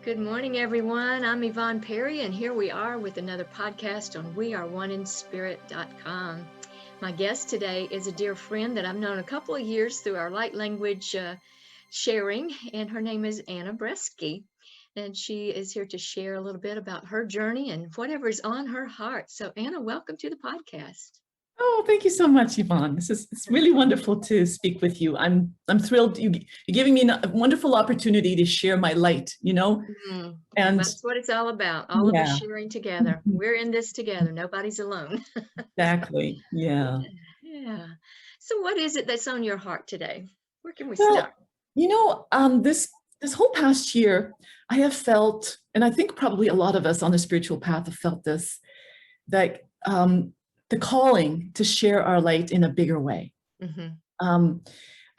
Good morning, everyone. I'm Yvonne Perry, and here we are with another podcast on weareoneinspirit.com. My guest today is a dear friend that I've known a couple of years through our light language sharing, and her name is Anna Brzeski. And she is here to share a little bit about her journey and whatever's on her heart. So, Anna, welcome to the podcast. Oh, thank you so much, Yvonne. It's really wonderful to speak with you. I'm thrilled you're giving me a wonderful opportunity to share my light, And that's what it's all about. All of us sharing together. Mhm. We're in this together. Nobody's alone. Exactly. Yeah. Yeah. So what is it that's on your heart today? Where can we Well, start? This whole past year, I have felt, and I think probably a lot of us on the spiritual path have felt this, that the calling to share our light in a bigger way. Mm-hmm.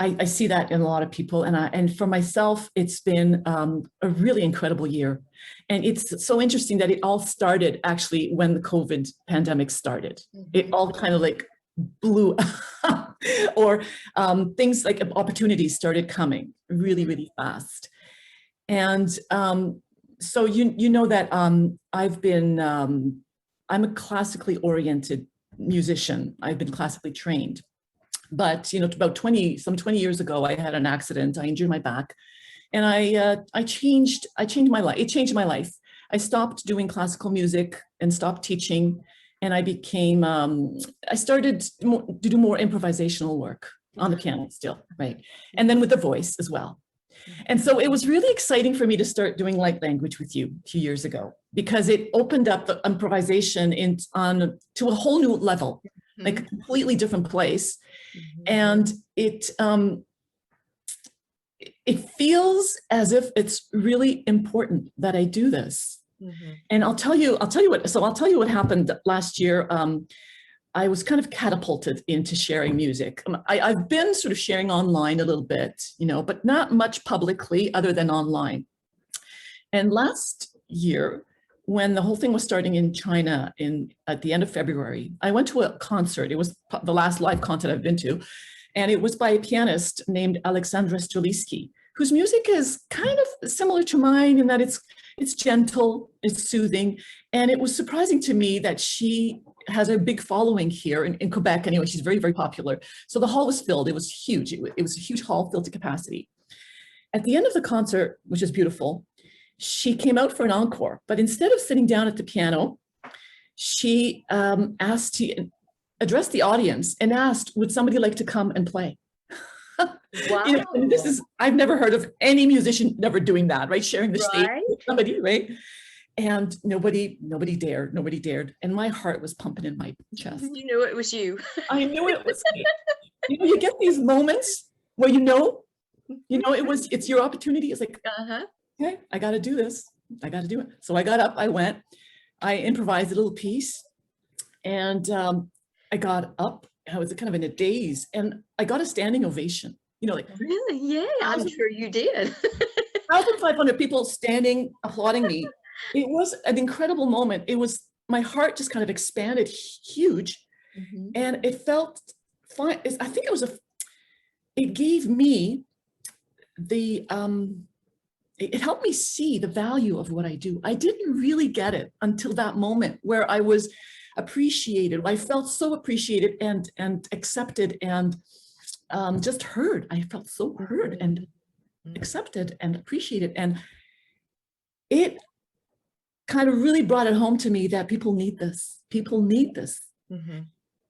I see that in a lot of people, and for myself, it's been a really incredible year. And it's so interesting that it all started actually when the COVID pandemic started. Mm-hmm. It all kind of like blew up, or things like opportunities started coming really, really fast. And so you know that I'm a classically oriented musician. I've been classically trained. But about 20 years ago, I had an accident. I injured my back, and I changed my life. It changed my life. I stopped doing classical music and stopped teaching, and I started to do more improvisational work on the piano still, right? And then with the voice as well. And so it was really exciting for me to start doing light language with you a few years ago, because it opened up the improvisation to a whole new level, like a completely different place. And it feels as if it's really important that I do this. And I'll tell you what happened last year. I was kind of catapulted into sharing music. I've been sort of sharing online a little bit, but not much publicly other than online. And last year, when the whole thing was starting in China at the end of February, I went to a concert. It was the last live concert I've been to. And it was by a pianist named Alexandra Streliski, whose music is kind of similar to mine in that it's gentle, it's soothing. And it was surprising to me that she has a big following here in Quebec. Anyway, she's very, very popular. So the hall was filled. It was huge. It was a huge hall filled to capacity. At the end of the concert, which is beautiful, she came out for an encore. But instead of sitting down at the piano, she asked to address the audience and asked, would somebody like to come and play? Wow. And I've never heard of any musician never doing that, right? Sharing the stage with somebody, right? And nobody dared. And my heart was pumping in my chest. You knew it was you. I knew it was me. You get these moments where it's your opportunity. It's like, okay, I got to do this. I got to do it. So I got up, I went, I improvised a little piece, and I got up. I was kind of in a daze, and I got a standing ovation. Really? Yeah, I'm sure you did. 1,500 people standing, applauding me. It was an incredible moment. My heart just kind of expanded huge, and it felt fine. I think it gave me it helped me see the value of what I do. I didn't really get it until that moment where I was appreciated. I felt so appreciated and accepted and just heard. I felt so heard and accepted and appreciated. And it kind of really brought it home to me that people need this. People need this.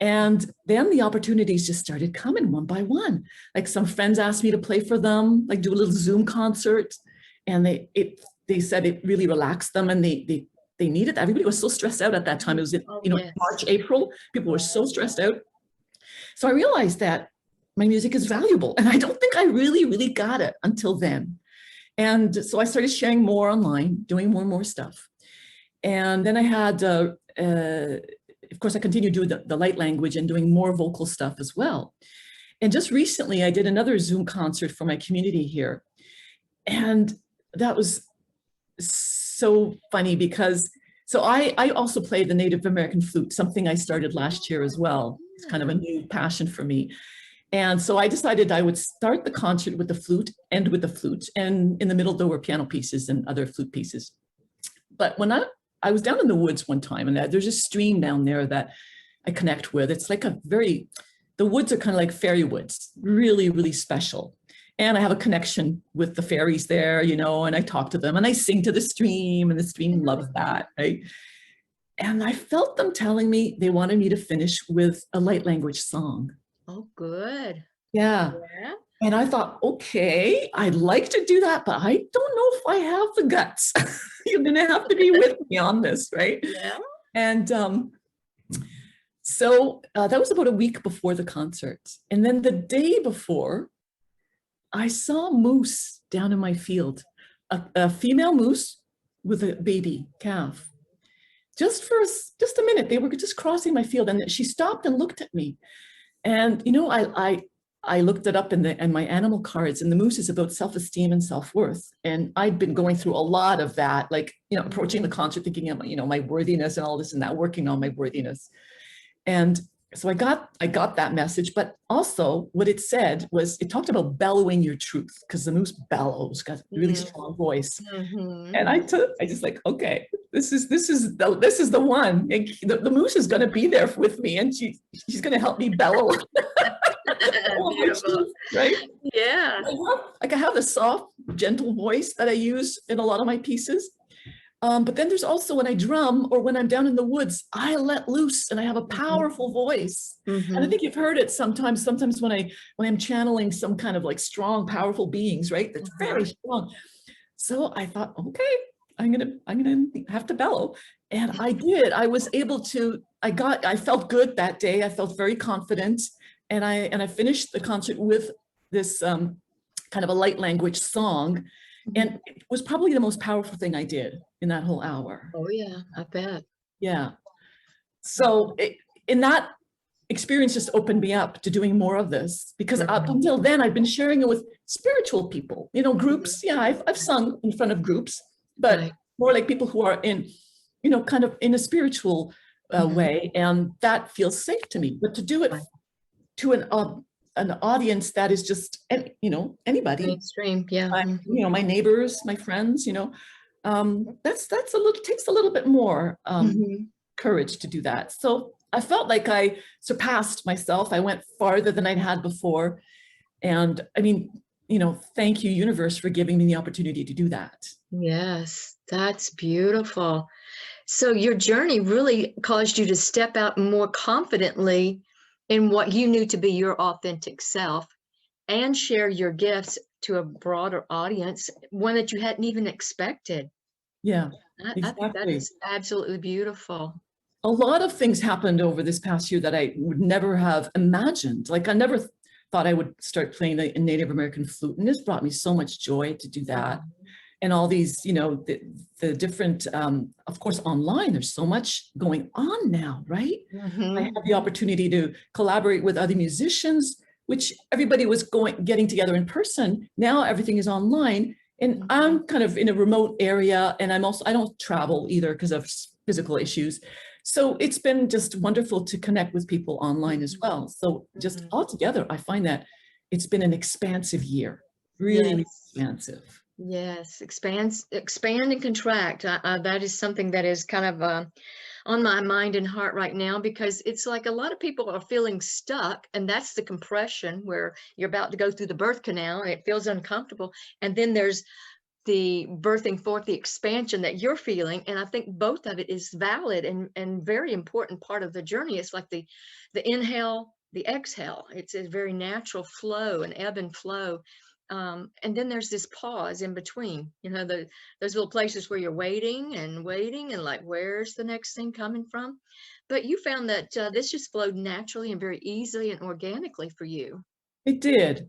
And then the opportunities just started coming one by one. Like some friends asked me to play for them, like do a little Zoom concert. And they said it really relaxed them, and they needed. Everybody was so stressed out at that time. It was March, April. People were so stressed out. So I realized that my music is valuable, and I don't think I really, really got it until then. And so I started sharing more online, doing more and more stuff. And then I had, of course, I continued doing the light language and doing more vocal stuff as well. And just recently, I did another Zoom concert for my community here. And that was so funny because, I also play the Native American flute, something I started last year as well. It's kind of a new passion for me. And so I decided I would start the concert with the flute, end with the flute. And in the middle, there were piano pieces and other flute pieces. But when I was down in the woods one time, and there's a stream down there that I connect with. It's like the woods are kind of like fairy woods, really, really special. And I have a connection with the fairies there, and I talk to them and I sing to the stream, and the stream loves that, right? And I felt them telling me they wanted me to finish with a light language song. Oh, good. Yeah. Yeah. And I thought, okay, I'd like to do that, but I don't know if I have the guts. You're going to have to be with me on this, right? Yeah. And so that was about a week before the concert. And then the day before, I saw a moose down in my field, a female moose with a baby calf. Just a minute, they were just crossing my field, and she stopped and looked at me. And I looked it up in my animal cards, and the moose is about self-esteem and self-worth. And I'd been going through a lot of that, like, approaching the concert, thinking of, my worthiness and all this and that, working on my worthiness. And so I got that message, but also what it said was, it talked about bellowing your truth, because the moose bellows, got a really strong voice. And I just like, okay, this is the one. The moose is going to be there with me, and she's going to help me bellow. Beautiful. Right? Yeah. I have a soft, gentle voice that I use in a lot of my pieces. But then there's also when I drum or when I'm down in the woods, I let loose and I have a powerful voice. And I think you've heard it sometimes when I'm channeling some kind of like strong, powerful beings, right? That's very strong. So I thought, okay, I'm gonna have to bellow. And I did. I was able to, I felt good that day. I felt very confident. And I finished the concert with this kind of a light language song. And it was probably the most powerful thing I did in that whole hour. Oh, yeah, I bet. Yeah. So in that experience just opened me up to doing more of this, because up until then I've been sharing it with spiritual people, groups. Yeah, I've sung in front of groups, but more like people who are in, kind of in a spiritual way. And that feels safe to me. But to do it to an audience that is just, anybody. Mainstream, yeah. My neighbors, my friends, that's takes a little bit more courage to do that. So I felt like I surpassed myself. I went farther than I'd had before. And I mean, thank you, universe, for giving me the opportunity to do that. Yes, that's beautiful. So your journey really caused you to step out more confidently in what you knew to be your authentic self, and share your gifts to a broader audience, one that you hadn't even expected. Yeah, I think that is absolutely beautiful. A lot of things happened over this past year that I would never have imagined. Like, I never thought I would start playing the Native American flute, and this brought me so much joy to do that. And all these, the different, of course, online, there's so much going on now, right? I had the opportunity to collaborate with other musicians, which everybody was getting together in person. Now everything is online, and I'm kind of in a remote area, and I don't travel either because of physical issues. So it's been just wonderful to connect with people online as well. So just altogether, I find that it's been an expansive year, really expansive. Yes, expand and contract. That is something that is kind of on my mind and heart right now, because it's like a lot of people are feeling stuck, and that's the compression where you're about to go through the birth canal and it feels uncomfortable. And then there's the birthing forth, the expansion that you're feeling. And I think both of it is valid and very important part of the journey. It's like the inhale, the exhale. It's a very natural flow, an ebb and flow. And then there's this pause in between, those little places where you're waiting and like, where's the next thing coming from? But you found that this just flowed naturally and very easily and organically for you. It did.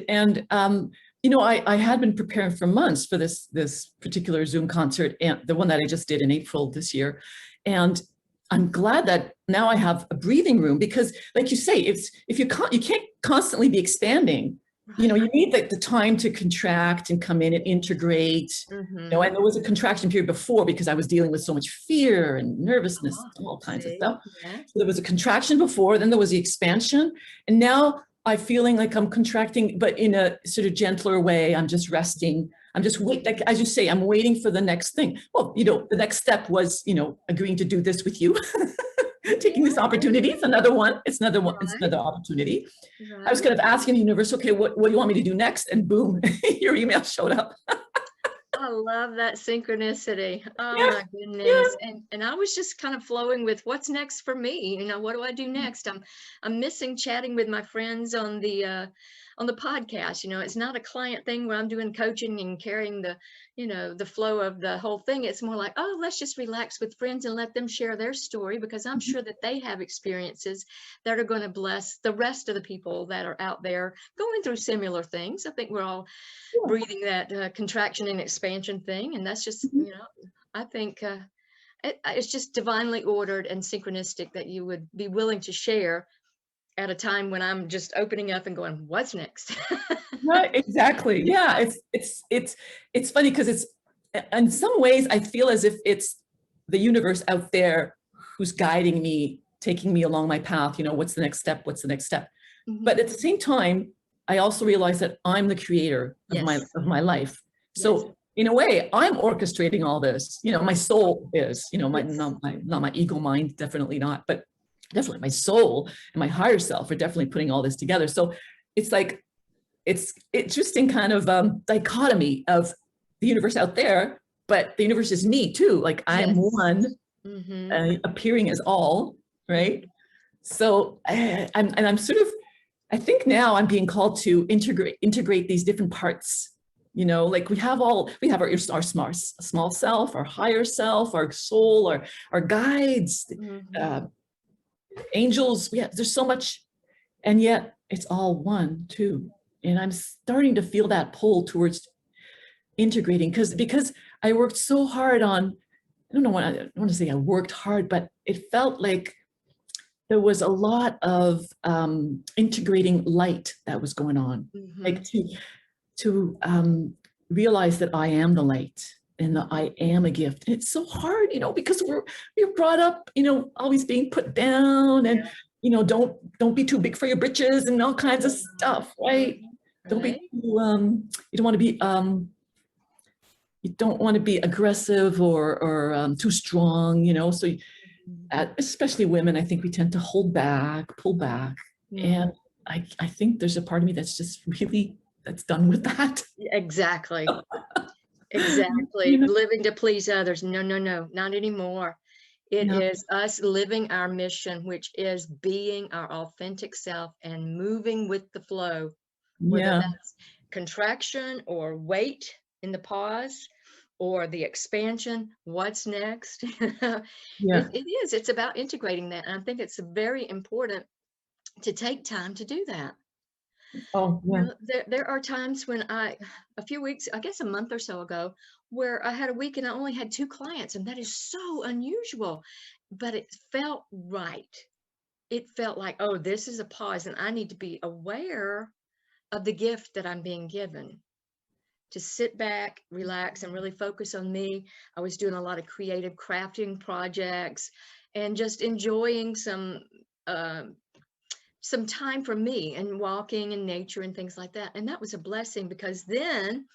And, I had been preparing for months for this particular Zoom concert, and the one that I just did in April this year. And I'm glad that now I have a breathing room, because like you say, if you can't constantly be expanding. You need the time to contract and come in and integrate. And there was a contraction period before because I was dealing with so much fear and nervousness, all kinds of stuff. So there was a contraction before, then there was the expansion. And now I'm feeling like I'm contracting, but in a sort of gentler way. I'm just resting. I'm just wait, like as you say, I'm waiting for the next thing. Well, the next step was, agreeing to do this with you, taking this opportunity. It's another one. It's another one. It's Right, another opportunity. I was right. kind of asking the universe, okay, what do you want me to do next? And boom, your email showed up. I love that synchronicity. Oh Yeah, my yeah. goodness. And I was just kind of flowing with what's next for me. What do I do next? I'm missing chatting with my friends on the podcast. It's not a client thing where I'm doing coaching and carrying the flow of the whole thing. It's more like, oh, let's just relax with friends and let them share their story, because I'm sure that they have experiences that are going to bless the rest of the people that are out there going through similar things. I think we're all breathing that contraction and expansion thing. And that's just, Yeah. I think it's just divinely ordered and synchronistic that you would be willing to share at a time when I'm just opening up and going, what's next? Right, exactly. Yeah, it's funny because it's in some ways I feel as if it's the universe out there who's guiding me, taking me along my path. What's the next step? What's the next step? But Mhm. at the same time, I also realize that I'm the creator of my Yes, of my life. yes, So in a way, I'm orchestrating all this. My soul is, my yes. not my ego mind, definitely not, but definitely my soul and my higher self are definitely putting all this together. So it's like it's interesting kind of dichotomy of the universe out there, but the universe is me too. Like I'm Yes. one, Mm-hmm. appearing as all, right? Mm-hmm. So I'm sort of, I think now I'm being called to integrate these different parts. Like we have our small self, our higher self, our soul, our guides, Mm-hmm. uh, angels. There's so much, and yet it's all one too. And I'm starting to feel that pull towards integrating because I worked so hard on, I don't want to say I worked hard, but it felt like there was a lot of integrating light that was going on, Mm-hmm. like to realize that I am the light and that I am a gift. And it's so hard, because we're brought up, always being put down, and Yeah. don't be too big for your britches and all kinds of stuff, right? Mhm. Don't be Right. too you don't want to be you don't want to be aggressive or too strong, so Mhm. especially women, I think we tend to hold back, pull back. Mhm. And I think there's a part of me that's just really, that's done with that. Exactly. Exactly. You know? Living to please others. No, no, no, not anymore. It Yeah, is us living our mission, which is being our authentic self and moving with the flow, whether yeah, that's contraction or wait in the pause or the expansion. What's next? yeah. It is. It's about integrating that. And I think it's very important to take time to do that. Oh, yeah. There are times when a few weeks, I guess a month or so ago, where I had a week and I only had two clients, and that is so unusual, but it felt right. It felt like, oh, this is a pause, and I need to be aware of the gift that I'm being given, to sit back, relax, and really focus on me. I was doing a lot of creative crafting projects and just enjoying uh, some time for me and walking in nature and things like that. And that was a blessing, because then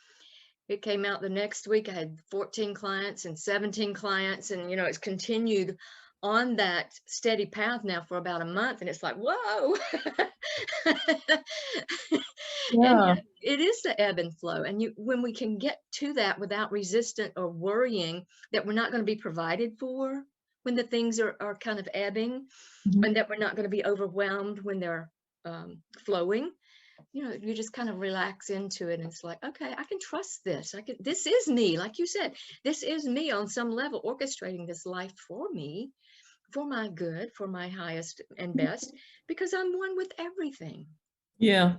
it came out the next week. I had 14 clients and 17 clients, and it's continued on that steady path now for about a month. And it's like, whoa. And Yeah. yet it is the ebb and flow. And when we can get to that without resistant or worrying that we're not going to be provided for when the things are kind of ebbing, Mhm. and that we're not going to be overwhelmed when they're flowing, you just kind of relax into it. And it's like, okay, I can trust this. This is me. Like you said, this is me on some level orchestrating this life for me, for my good, for my highest and best, because I'm one with everything. Yeah.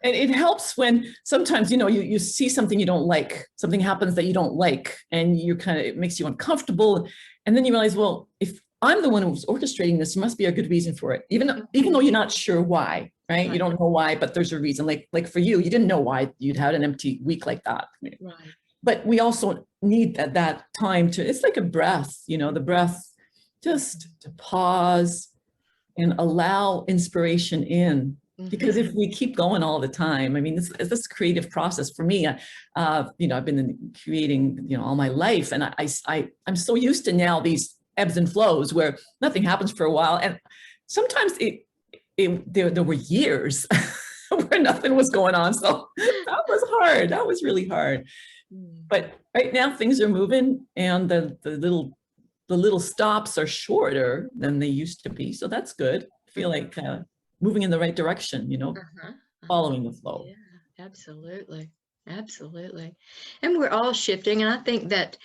And it helps when sometimes, you see something you don't like, something happens that you don't like, and it makes you uncomfortable. And then you realize, well, if I'm the one who's orchestrating this, there must be a good reason for it. Even though Mhm. you're not sure why, right? You Right, don't know why, but there's a reason. Like for you, you didn't know why you'd had an empty week like that. right. But we also need that time it's like a breath, the breath, just to pause and allow inspiration in. Because if we keep going all the time, I mean, this creative process for me, you know, I've been creating, you know, all my life, and I'm so used to now these ebbs and flows where nothing happens for a while, and sometimes there were years where nothing was going on. So that was hard. That was really hard. But right now things are moving, and the little stops are shorter than they used to be. So that's good. I feel like moving in the right direction, you know, following the flow. Yeah, absolutely. Absolutely. And we're all shifting. And I think that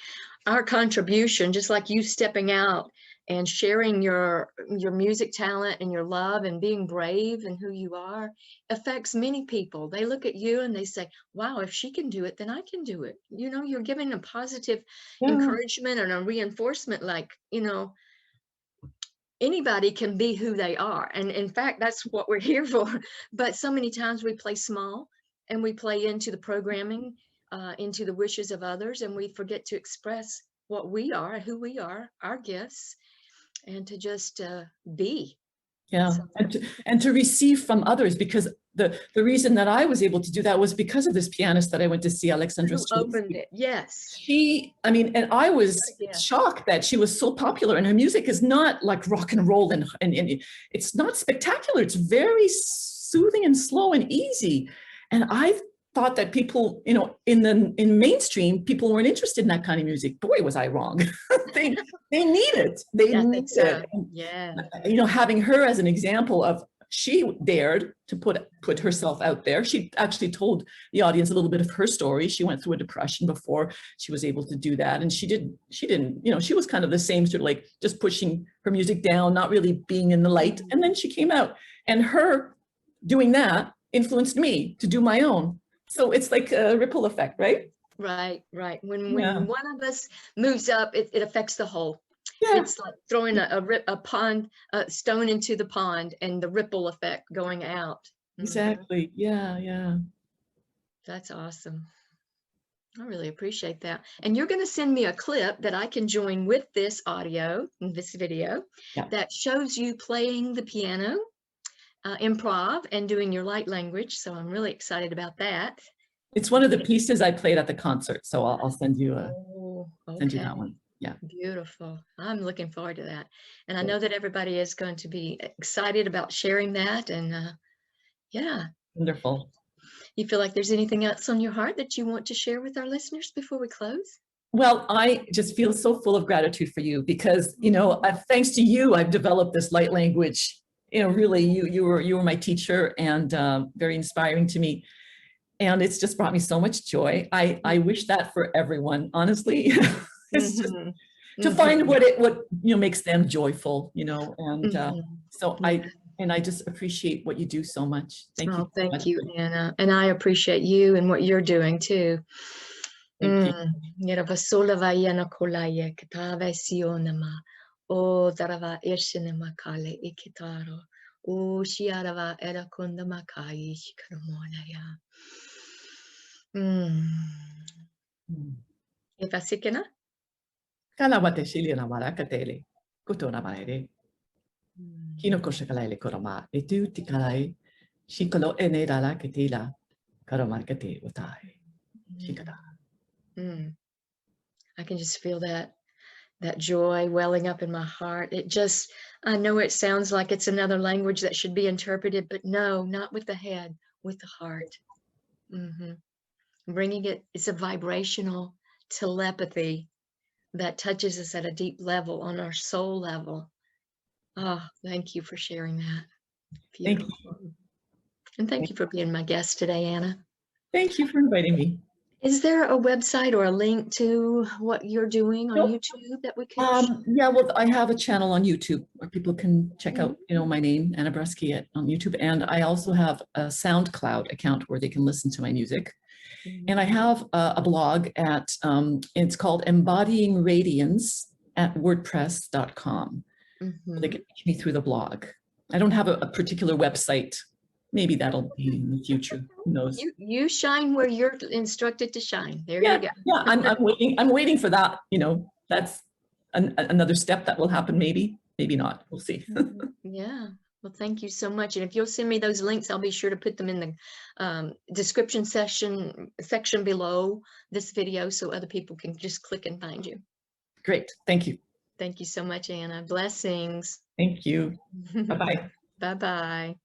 our contribution, just like you stepping out and sharing your music talent and your love and being brave and who you are, affects many people. They look at you and they say, wow, if she can do it, then I can do it. You know, you're giving a positive encouragement and a reinforcement, like, you know, anybody can be who they are. And in fact, that's what we're here for. But so many times we play small and we play into the programming, into the wishes of others, and we forget to express what we are, who we are, our gifts, and to just be. Yeah, So, and to receive from others, because the reason that I was able to do that was because of this pianist that I went to see, Alexandra. who opened it? Yes. I mean, and I was shocked that she was so popular, and her music is not like rock and roll, and it's not spectacular. It's very soothing and slow and easy. And I thought that people, you know, in mainstream, people weren't interested in that kind of music. Boy, was I wrong. they need it. They need it. Yeah. You know, having her as an example of, she dared to put herself out there. She actually told the audience a little bit of her story. She went through a depression before she was able to do that. And she didn't, you know, she was kind of the same, sort of like just pushing her music down, not really being in the light. And then she came out, and her doing that influenced me to do my own. So it's like a ripple effect, right? Right, right. When one of us moves up, it affects the whole. Yeah. It's like throwing a stone into the pond, and the ripple effect going out. Exactly. Yeah, yeah. That's awesome. I really appreciate that. And you're going to send me a clip that I can join with this audio, this video, that shows you playing the piano, improv, and doing your light language. So I'm really excited about that. It's one of the pieces I played at the concert. So I'll send you send you that one. Yeah. Beautiful. I'm looking forward to that. And I know that everybody is going to be excited about sharing that. And yeah. Wonderful. You feel like there's anything else on your heart that you want to share with our listeners before we close? Well, I just feel so full of gratitude for you, because, you know, thanks to you, I've developed this light language. You know, really, you were my teacher, and very inspiring to me. And it's just brought me so much joy. I wish that for everyone, honestly. It's just to find what you know makes them joyful, you know. And so I just appreciate what you do so much. Thank you. Thank you, Anna. And I appreciate you and what you're doing too. Thank you. O darava eshinema kale ikitaro. O shiarava era kunda makai shikaramonaya. If I sikena? Kalawate shiliana marakatele. Kutona maere. Kinoko shakalele korama. Etu tikalai. Shikalo enedala ketila. Karamarkate utai. Shikada. I can just feel that joy welling up in my heart. I know it sounds like it's another language that should be interpreted, but no, not with the head, with the heart. Bringing it's a vibrational telepathy that touches us at a deep level, on our soul level. Oh, thank you for sharing that. Beautiful. Thank you. And thank you for being my guest today, Anna. Thank you for inviting me. Is there a website or a link to what you're doing on YouTube that we can? Yeah, well, I have a channel on YouTube where people can check out, you know, my name, Anna Brzeski, on YouTube. And I also have a SoundCloud account where they can listen to my music. And I have a blog at, it's called Embodying Radiance at WordPress.com. They can reach me through the blog. I don't have a particular website. Maybe that'll be in the future. Who knows? You shine where you're instructed to shine. There you go. Yeah, I'm waiting for that. You know, that's another step that will happen. Maybe not. We'll see. Yeah. Well, thank you so much. And if you'll send me those links, I'll be sure to put them in the description section below this video so other people can just click and find you. Great. Thank you. Thank you so much, Anna. Blessings. Thank you. Bye-bye. Bye-bye.